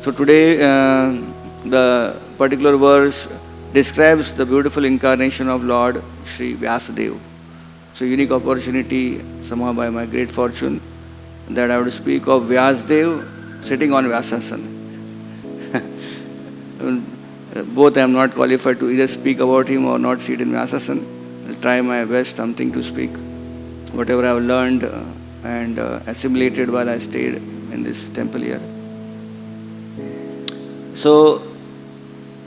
So today the particular verse describes the beautiful incarnation of Lord Sri Vyasadeva. So unique opportunity somehow by my great fortune that I would speak of Vyasadeva sitting on Vyasasana. Both I am not qualified to either speak about him or not sit in Vyasasana. I'll try my best something to speak. Whatever I have learned and assimilated while I stayed in this temple here. So,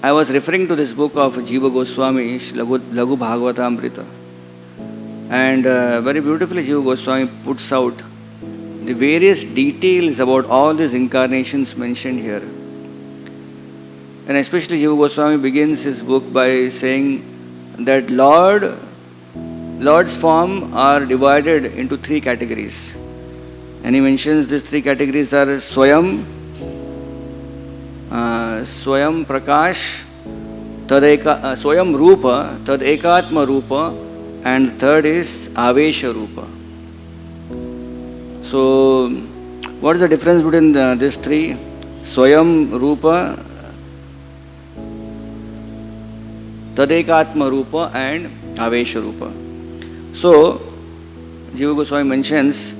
I was referring to this book of Jiva Goswami, Laghu Bhagavatamrita. And very beautifully Jiva Goswami puts out the various details about all these incarnations mentioned here. And especially Jiva Goswami begins his book by saying that Lord's form are divided into three categories. And he mentions these three categories are Swayam Prakash, Swayam Rupa, Tad Ekatma Rupa, and third is Avesha Rupa. So, what is the difference between these three? Swayam Rupa, Tadekatma Rupa and Avesha Rupa. So, Jiva Goswami mentions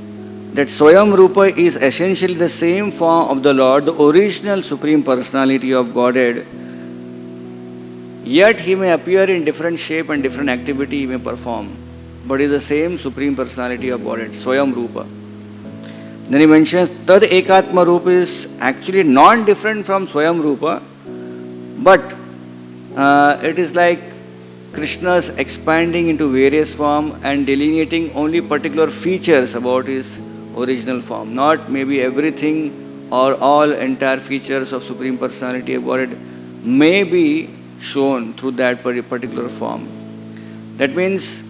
that Swayam Rupa is essentially the same form of the Lord, the original Supreme Personality of Godhead. Yet He may appear in different shape and different activity He may perform. But is the same Supreme Personality of Godhead, Swayam Rupa. Then he mentions Tad Ekatma Rupa is actually not different from Swayam Rupa, but it is like Krishna's expanding into various form and delineating only particular features about his original form, not maybe everything or all entire features of Supreme Personality of Godhead may be shown through that particular form. That means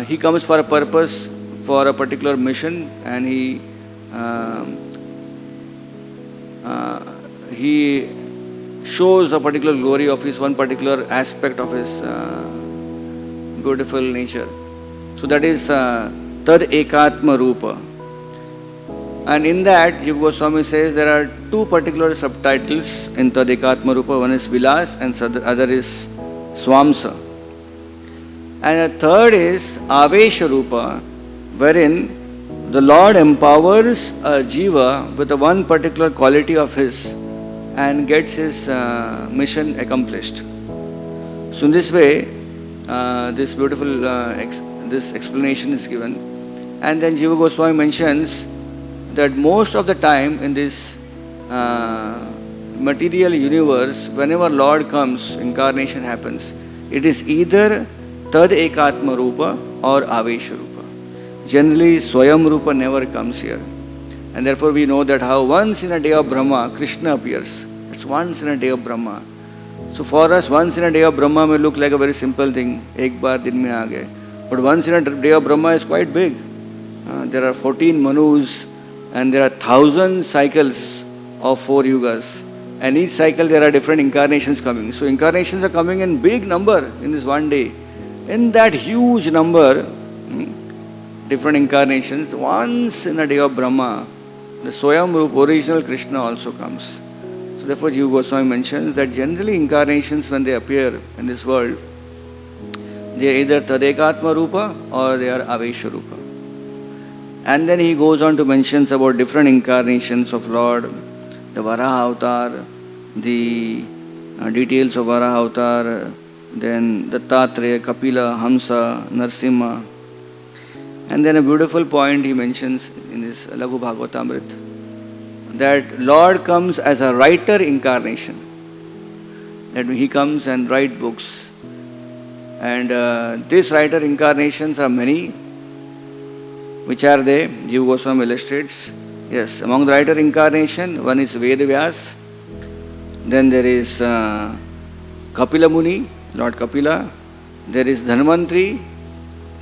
he comes for a purpose, for a particular mission, and he shows a particular glory of his one particular aspect of his beautiful nature. So that is Tad Ekatma Rupa. And in that, Jiva Goswami says there are two particular subtitles in Tad Ekatma Rupa. One is Vilas and the other is Swamsa. And the third is Avesha Rupa, wherein the Lord empowers a Jiva with a one particular quality of his and gets his mission accomplished. So in this way, this beautiful this explanation is given. And then Jiva Goswami mentions that most of the time in this material universe, whenever Lord comes, incarnation happens, it is either Tad Ekatma Rupa or Avesha Rupa. Generally, Swayam Rupa never comes here. And therefore we know that how once in a day of Brahma, Krishna appears. It's once in a day of Brahma. So for us, once in a day of Brahma may look like a very simple thing. Ek baar din mein aa gaye. But once in a day of Brahma is quite big. There are 14 Manus and there are 1,000 cycles of 4 yugas. And each cycle there are different incarnations coming. So incarnations are coming in big number in this one day. In that huge number, different incarnations, once in a day of Brahma, the Swayam Rupa, original Krishna also comes. So therefore Jiva Goswami mentions that generally incarnations when they appear in this world, they are either Tadekatma Rupa or they are Avesha Rupa. And then he goes on to mention about different incarnations of Lord, the Varaha Avatar, the details of Varaha Avatar, then Dattatreya, Kapila, Hamsa, Narsimha. And then a beautiful point he mentions in this Laghu Bhagavatamrita, that Lord comes as a writer incarnation. That he comes and write books. And these writer incarnations are many. Which are they? Jiva Goswami illustrates. Yes, among the writer incarnation, one is Vedavyas. Then there is Kapila Muni, Lord Kapila. There is Dhanvantri.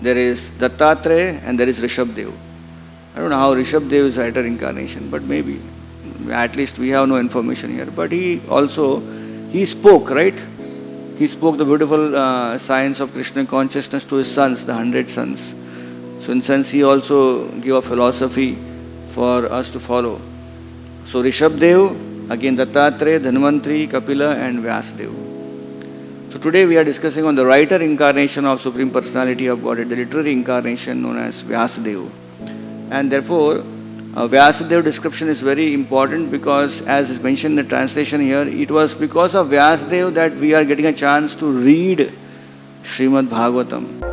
There is Dattatreya and there is Rishabdev. I don't know how Rishabdev is writer incarnation, but maybe. At least we have no information here. But he spoke, right? He spoke the beautiful science of Krishna consciousness to his sons, the 100 sons. So in sense he also gave a philosophy for us to follow. So Rishabdev Again, Dattatreya, Dhanvantri, Kapila, and Vyasadeva. So today we are discussing on the writer incarnation of Supreme Personality of Godhead, the literary incarnation known as Vyasadeva. And therefore, Vyasadeva description is very important because, as is mentioned in the translation here, it was because of Vyasadeva that we are getting a chance to read Srimad Bhagavatam.